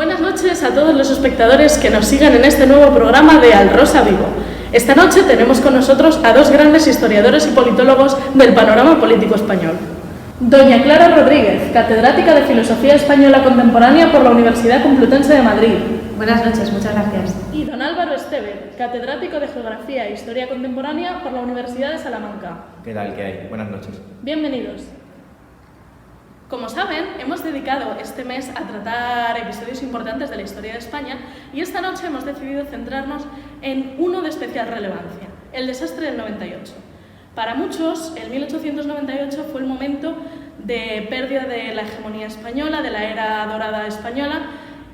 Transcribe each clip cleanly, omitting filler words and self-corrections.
Buenas noches a todos los espectadores que nos siguen en este nuevo programa de Al Rosa Vivo. Esta noche tenemos con nosotros a dos grandes historiadores y politólogos del panorama político español. Doña Clara Rodríguez, catedrática de Filosofía Española Contemporánea por la Universidad Complutense de Madrid. Buenas noches, muchas gracias. Y don Álvaro Esteve, catedrático de Geografía e Historia Contemporánea por la Universidad de Salamanca. ¿Qué tal? ¿Qué hay? Buenas noches. Bienvenidos. Como saben, hemos dedicado este mes a tratar episodios importantes de la historia de España y esta noche hemos decidido centrarnos en uno de especial relevancia, el desastre del 98. Para muchos, el 1898 fue el momento de pérdida de la hegemonía española, de la era dorada española,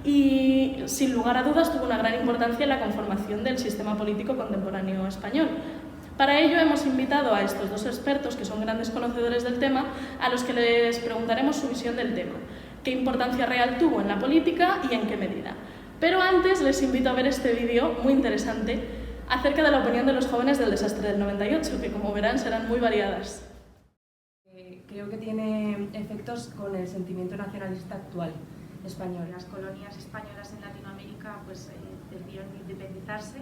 y sin lugar a dudas tuvo una gran importancia en la conformación del sistema político contemporáneo español. Para ello hemos invitado a estos dos expertos, que son grandes conocedores del tema, a los que les preguntaremos su visión del tema, qué importancia real tuvo en la política y en qué medida. Pero antes les invito a ver este vídeo muy interesante acerca de la opinión de los jóvenes del desastre del 98, que como verán serán muy variadas. Creo que tiene efectos con el sentimiento nacionalista actual español. Las colonias españolas en Latinoamérica pues, decidieron independizarse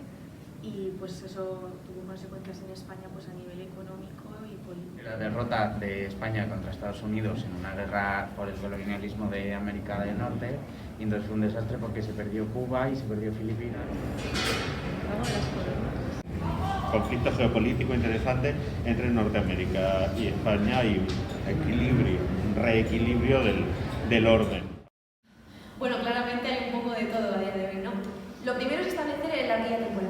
y pues eso tuvo consecuencias en España pues, a nivel económico y político. La derrota de España contra Estados Unidos en una guerra por el colonialismo de América del Norte, y entonces fue un desastre porque se perdió Cuba y se perdió Filipinas. Conflicto geopolítico interesante entre Norteamérica y España y un reequilibrio del orden. Bueno, claramente hay un poco de todo a día de hoy, ¿no? Lo primero es establecer la guía temporal.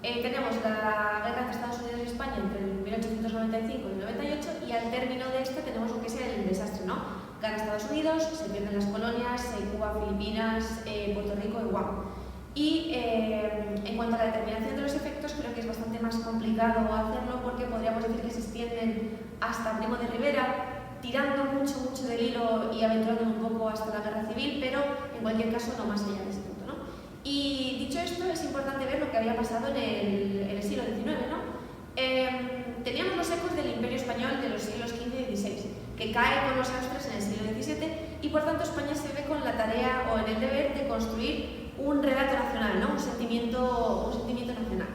Tenemos la guerra entre Estados Unidos y España entre el 1895 y el 98 y al término de este tenemos lo que es el desastre, ¿no? Gana Estados Unidos, se pierden las colonias, Cuba, Filipinas, Puerto Rico y Guam. Y en cuanto a la determinación de los efectos, creo que es bastante más complicado hacerlo porque podríamos decir que se extienden hasta Primo de Rivera, tirando mucho del hilo y aventurando un poco hasta la guerra civil, pero en cualquier caso no más allá de ese punto, ¿no? Y dicho esto, es importante ver lo que había pasado en el siglo XIX, ¿no? Teníamos los ecos del Imperio Español de los siglos XV y XVI, que cae con los austrias en el siglo XVII y por tanto España se ve con la tarea o en el deber de construir un relato nacional, ¿no? un sentimiento nacional.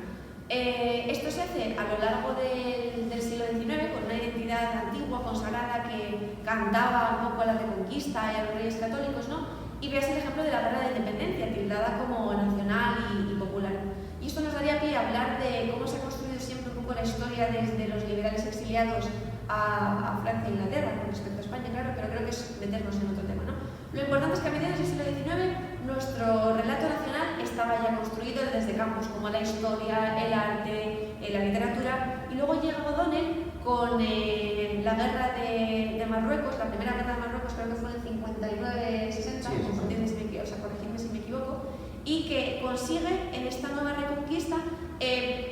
Esto se hace a lo largo del siglo XIX con una identidad antigua, consagrada, que cantaba un poco a la Reconquista y a los reyes católicos, ¿no? Y veas el ejemplo de la guerra de independencia, tildada como nacional y popular. Y esto nos daría pie a hablar de cómo se ha construido siempre un poco la historia desde los liberales exiliados a Francia e Inglaterra, con respecto a España, claro, pero creo que es meternos en otro tema, ¿no? Lo importante es que a mediados del siglo XIX nuestro relato nacional estaba ya construido desde campos como la historia, el arte, la literatura, y luego llega O'Donnell con la guerra de Marruecos, la primera guerra de Marruecos creo que fue en el 59-60, corregidme si me equivoco, y que consigue en esta nueva reconquista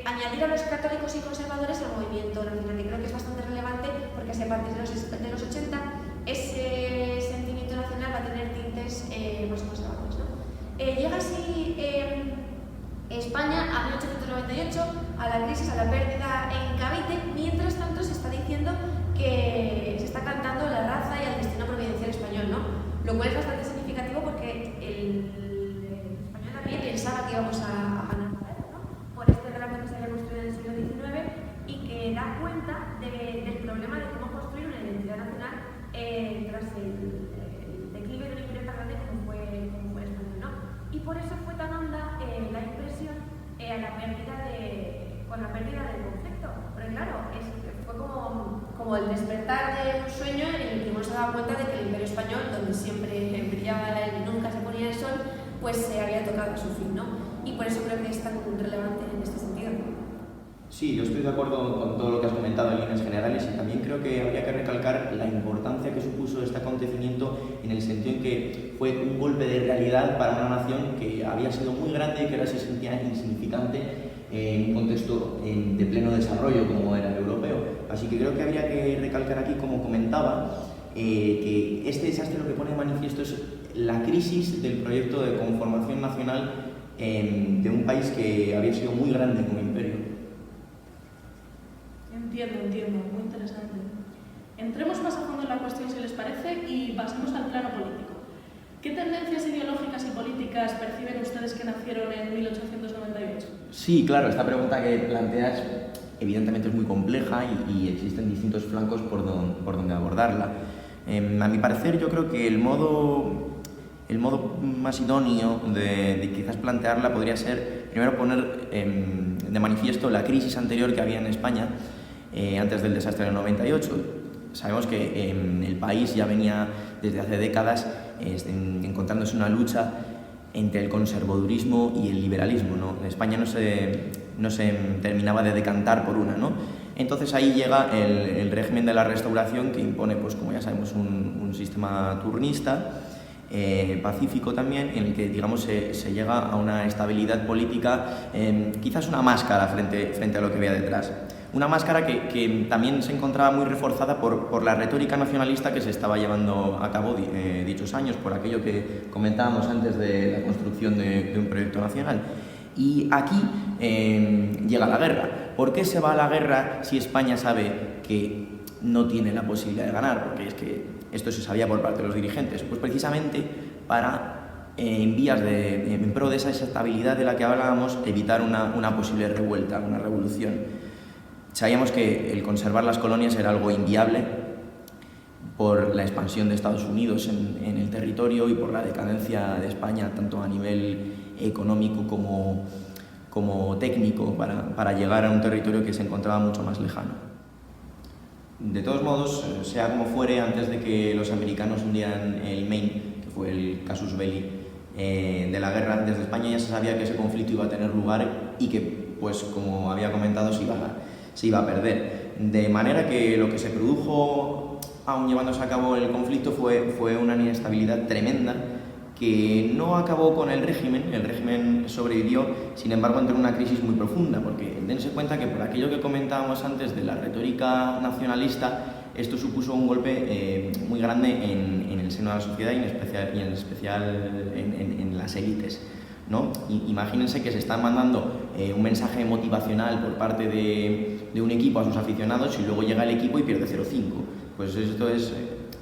añadir a los católicos y conservadores al movimiento nacional, y creo que es bastante relevante porque a partir de los 80 ese sentimiento nacional va a tener tintes más conservadores, ¿no? Llega así España a 1898, a la crisis, a la pérdida en Cavite. Mientras tanto se está diciendo que se está cantando la raza y el destino providencial español, ¿no? Lo cual es bastante significativo porque el español también pensaba que íbamos a ganar la guerra, ¿no? Por este relato que se había construido en el siglo XIX y que da cuenta del problema de cómo construir una identidad nacional tras el declive del imperio tan grande como fue España, ¿no? Y por eso fue tan honda la impresión con la pérdida del conflicto. Porque claro, fue como el despertar de un sueño en el que uno se daba cuenta de que el imperio español, donde siempre brillaba y nunca se ponía el sol, pues se había tocado a su fin, ¿no? Y por eso creo que es tan relevante en este sentido. Sí, yo estoy de acuerdo con todo lo que has comentado en líneas generales y también creo que habría que recalcar la importancia que supuso este acontecimiento en el sentido en que fue un golpe de realidad para una nación que había sido muy grande y que ahora se sentía insignificante en un contexto de pleno desarrollo como era el europeo. Así que creo que habría que recalcar aquí, como comentaba, que este desastre lo que pone de manifiesto es la crisis del proyecto de conformación nacional de un país que había sido muy grande como imperio. Entiendo, muy interesante. Entremos más a fondo en la cuestión si les parece y pasemos al plano político. ¿Qué tendencias ideológicas y políticas perciben ustedes que nacieron en 1898? Sí, claro, esta pregunta que planteas evidentemente es muy compleja y existen distintos flancos por donde abordarla. A mi parecer, yo creo que el modo más idóneo de quizás plantearla podría ser primero poner de manifiesto la crisis anterior que había en España antes del desastre del 98. Sabemos que el país ya venía desde hace décadas encontrándose una lucha entre el conservadurismo y el liberalismo, ¿no? España no se terminaba de decantar por una, ¿no? Entonces ahí llega el régimen de la Restauración, que impone, pues como ya sabemos, un sistema turnista, pacífico también, en el que, digamos, se llega a una estabilidad política, quizás una máscara frente a lo que había detrás. Una máscara que también se encontraba muy reforzada por la retórica nacionalista que se estaba llevando a cabo dichos años, por aquello que comentábamos antes de la construcción de un proyecto nacional. Y aquí llega la guerra. ¿Por qué se va a la guerra si España sabe que no tiene la posibilidad de ganar? Porque es que esto se sabía por parte de los dirigentes. Pues precisamente para, en pro de esa estabilidad de la que hablábamos, evitar una posible revuelta, una revolución. Sabíamos que el conservar las colonias era algo inviable por la expansión de Estados Unidos en el territorio y por la decadencia de España, tanto a nivel económico como técnico, para llegar a un territorio que se encontraba mucho más lejano. De todos modos, sea como fuere, antes de que los americanos hundieran el Maine, que fue el casus belli de la guerra, desde España ya se sabía que ese conflicto iba a tener lugar y que, pues como había comentado, se iba a perder. De manera que lo que se produjo, aun llevándose a cabo el conflicto, fue una inestabilidad tremenda que no acabó con el régimen sobrevivió, sin embargo entró en una crisis muy profunda, porque dense cuenta que por aquello que comentábamos antes de la retórica nacionalista, esto supuso un golpe muy grande en el seno de la sociedad y en especial en las élites, ¿no? Imagínense que se está mandando un mensaje motivacional por parte de un equipo a sus aficionados y luego llega el equipo y pierde 0-5. Pues esto es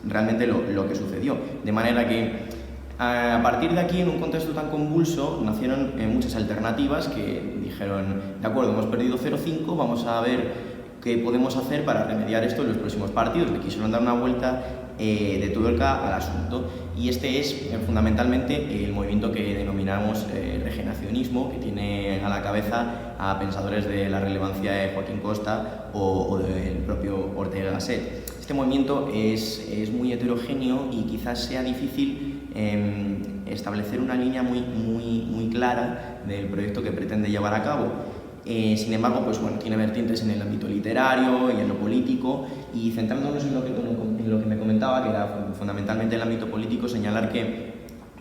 realmente lo que sucedió. De manera que a partir de aquí, en un contexto tan convulso, nacieron muchas alternativas que dijeron: de acuerdo, hemos perdido 0-5, vamos a ver qué podemos hacer para remediar esto en los próximos partidos. Le quisieron dar una vuelta de tuerca al asunto, y este es fundamentalmente el movimiento que denominamos regeneracionismo, que tiene a la cabeza a pensadores de la relevancia de Joaquín Costa o del propio Ortega y Gasset. Este movimiento es muy heterogéneo y quizás sea difícil establecer una línea muy clara del proyecto que pretende llevar a cabo. Sin embargo, pues bueno, tiene vertientes en el ámbito literario y en lo político, y centrándonos en lo que me comentaba, que era fundamentalmente el ámbito político, señalar que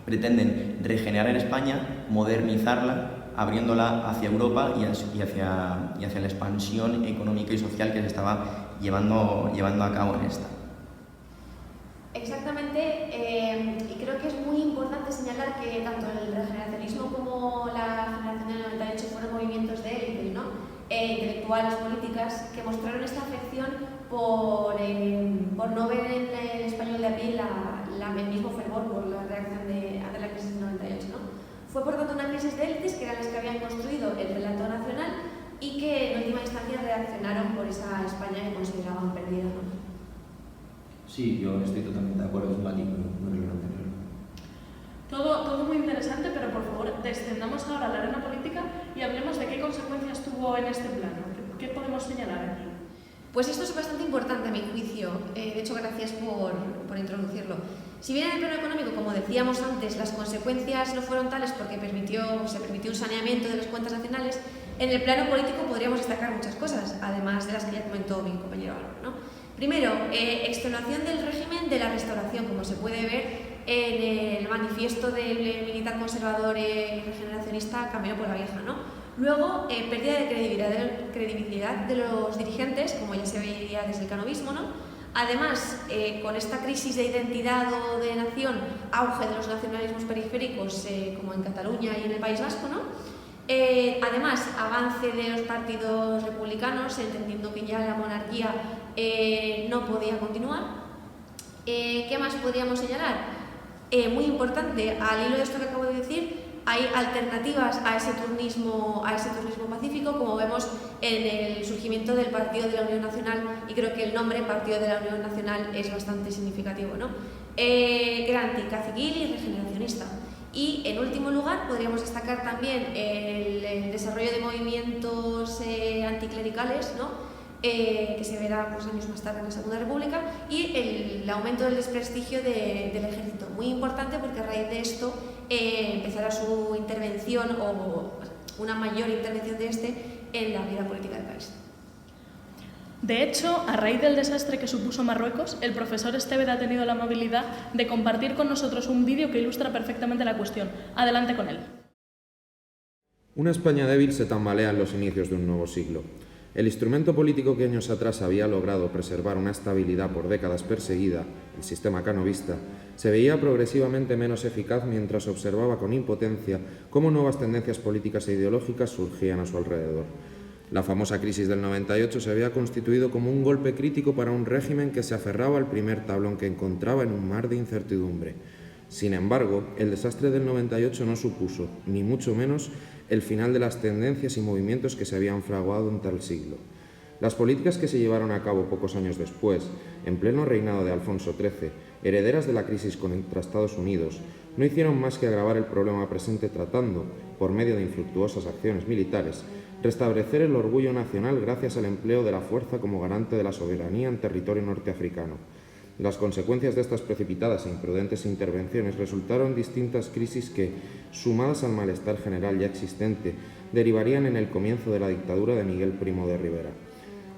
pretenden regenerar España, modernizarla, abriéndola hacia Europa y hacia la expansión económica y social que se estaba llevando a cabo en esta. Exactamente, y creo que es muy importante señalar que tanto el regeneracionismo como la generación del 98 fueron movimientos de élites, ¿no? Intelectuales, políticas, que mostraron esta afección por no ver en el español de a pie el mismo fervor por la reacción ante la crisis del 98, ¿no? Fue por tanto una crisis de élites, que eran las que habían construido el relato nacional y que en última instancia reaccionaron por esa España que consideraban perdida, ¿no? Sí, yo estoy totalmente de acuerdo, es un matiz muy relevante. Todo muy interesante, pero por favor descendamos ahora a la arena política y hablemos de qué consecuencias tuvo en este plano. ¿Qué podemos señalar aquí? Pues esto es bastante importante a mi juicio, de hecho gracias por introducirlo. Si bien en el plano económico, como decíamos antes, las consecuencias no fueron tales porque se permitió un saneamiento de las cuentas nacionales, en el plano político podríamos destacar muchas cosas, además de las que ya comentó mi compañero Álvaro, ¿no? Primero, extenuación del régimen de la Restauración, como se puede ver en el manifiesto del militar conservador y regeneracionista Camino por la Vieja, ¿no? Luego, pérdida de credibilidad de los dirigentes, como ya se veía desde el canovismo, ¿no? Además, con esta crisis de identidad o de nación, auge de los nacionalismos periféricos, como en Cataluña y en el País Vasco, ¿no? Además, avance de los partidos republicanos, entendiendo que ya la monarquía no podía continuar. ¿Qué más podríamos señalar? Muy importante, al hilo de esto que acabo de decir, hay alternativas a ese turismo pacífico, como vemos en el surgimiento del Partido de la Unión Nacional, y creo que el nombre Partido de la Unión Nacional es bastante significativo, ¿no? Era anticaciquil y regeneracionista. Y en último lugar podríamos destacar también el desarrollo de movimientos anticlericales, ¿no? Que se verá pues, años más tarde en la Segunda República, y el aumento del desprestigio del ejército. Muy importante porque a raíz de esto empezará su intervención o una mayor intervención de este en la vida política del país. De hecho, a raíz del desastre que supuso Marruecos, el profesor Estevez ha tenido la amabilidad de compartir con nosotros un vídeo que ilustra perfectamente la cuestión. Adelante con él. Una España débil se tambalea en los inicios de un nuevo siglo. El instrumento político que años atrás había logrado preservar una estabilidad por décadas perseguida, el sistema canovista, se veía progresivamente menos eficaz mientras observaba con impotencia cómo nuevas tendencias políticas e ideológicas surgían a su alrededor. La famosa crisis del 98 se había constituido como un golpe crítico para un régimen que se aferraba al primer tablón que encontraba en un mar de incertidumbre. Sin embargo, el desastre del 98 no supuso, ni mucho menos, el final de las tendencias y movimientos que se habían fraguado en tal siglo. Las políticas que se llevaron a cabo pocos años después, en pleno reinado de Alfonso XIII, herederas de la crisis contra Estados Unidos, no hicieron más que agravar el problema presente tratando, por medio de infructuosas acciones militares, restablecer el orgullo nacional gracias al empleo de la fuerza como garante de la soberanía en territorio norteafricano. Las consecuencias de estas precipitadas e imprudentes intervenciones resultaron distintas crisis que, sumadas al malestar general ya existente, derivarían en el comienzo de la dictadura de Miguel Primo de Rivera.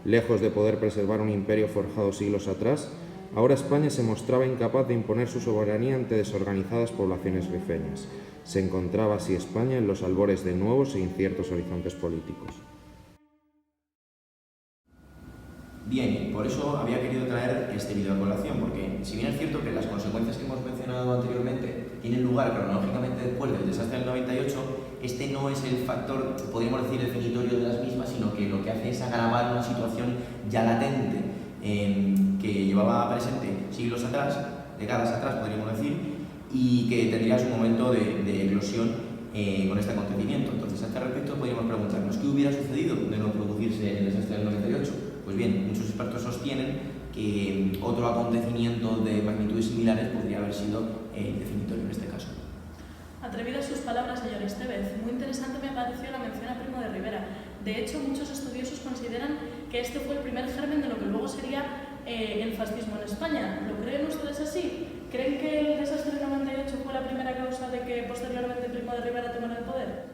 Lejos de poder preservar un imperio forjado siglos atrás, ahora España se mostraba incapaz de imponer su soberanía ante desorganizadas poblaciones rifeñas. Se encontraba así España en los albores de nuevos e inciertos horizontes políticos. Bien, por eso había querido traer este vídeo a colación, porque si bien es cierto que las consecuencias que hemos mencionado anteriormente tienen lugar cronológicamente después del desastre del 98, este no es el factor, podríamos decir, definitorio de las mismas, sino que lo que hace es agravar una situación ya latente que llevaba presente siglos atrás, décadas atrás podríamos decir, y que tendría su momento de eclosión con este acontecimiento. Entonces, a este respecto podríamos preguntarnos ¿qué hubiera sucedido de no producirse el desastre del 98? Pues bien, muchos expertos sostienen que otro acontecimiento de magnitudes similares podría haber sido definitorio en este caso. Atrevidas sus palabras, señor Estevez. Muy interesante me pareció la mención a Primo de Rivera. De hecho, muchos estudiosos consideran que este fue el primer germen de lo que luego sería el fascismo en España. ¿Lo creen ustedes así? ¿Creen que el desastre del 98 fue la primera causa de que posteriormente Primo de Rivera tomara el poder?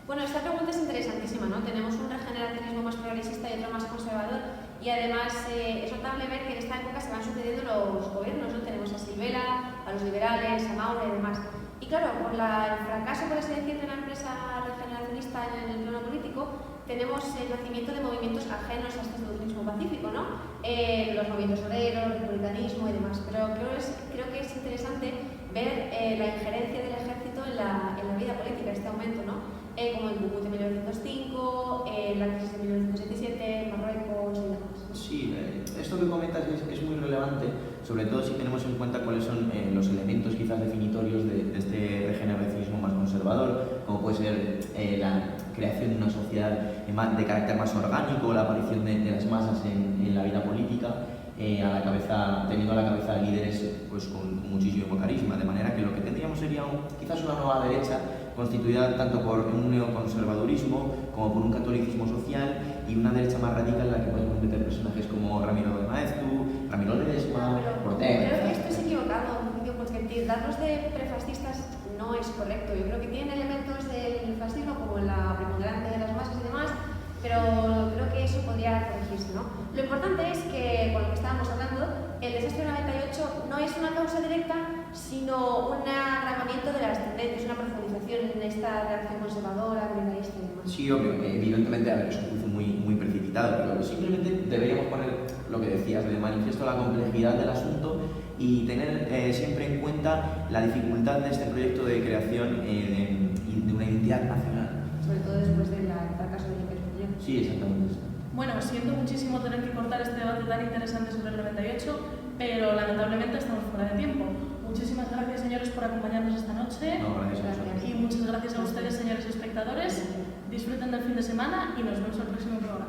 Bueno, esta pregunta es interesantísima, ¿no? Tenemos un regeneracionismo más progresista y otro más conservador, y además es notable ver que en esta época se van sucediendo los gobiernos, ¿no? Tenemos a Silvela, a los liberales, a Maura y demás. Y claro, por el fracaso, por así decirlo, de la empresa regeneracionista en el plano político, tenemos el nacimiento de movimientos ajenos a este turismo pacífico, ¿no? Los movimientos obreros, el republicanismo y demás. Pero creo que es interesante ver la injerencia del ejército en la vida política, este aumento, ¿no? Como el Cúcut de 1905, la crisis de 1977, Marruecos y demás. Sí, esto que comentas es muy relevante, sobre todo si tenemos en cuenta cuáles son los elementos quizás definitorios de este regeneracionismo más conservador, como puede ser la creación de una sociedad de carácter más orgánico, la aparición de las masas en la vida política, teniendo a la cabeza líderes pues, con muchísimo carisma, de manera que lo que tendríamos sería quizás una nueva derecha constituida tanto por un neoconservadurismo como por un catolicismo social y una derecha más radical en la que podemos meter personajes como Ramiro de Maeztu, Ramiro Ledesma, Ortega. Creo que esto es equivocado, porque tildarnos de prefascistas no es correcto. Yo creo que tienen elementos del fascismo como la preponderancia de las masas y demás, pero creo que eso podría corregirse, ¿no? Lo importante es que, con lo que estábamos hablando, el desastre del 98 no es una causa directa, sino un agravamiento de las tendencias, una profundización en esta reacción conservadora, militarista y demás. Sí, obvio, evidentemente, a ver, es un juicio muy precipitado, pero simplemente deberíamos poner lo que decías, de manifiesto la complejidad del asunto y tener siempre en cuenta la dificultad de este proyecto de creación de una identidad nacional. Sobre todo después del fracaso de Iker. Sí, exactamente. Bueno, siento muchísimo tener que cortar este debate tan interesante sobre el 98, pero lamentablemente estamos fuera de tiempo. Muchísimas por acompañarnos esta noche. No, gracias a vosotros. Y muchas gracias a ustedes, señores espectadores. Disfruten del fin de semana y nos vemos el próximo programa.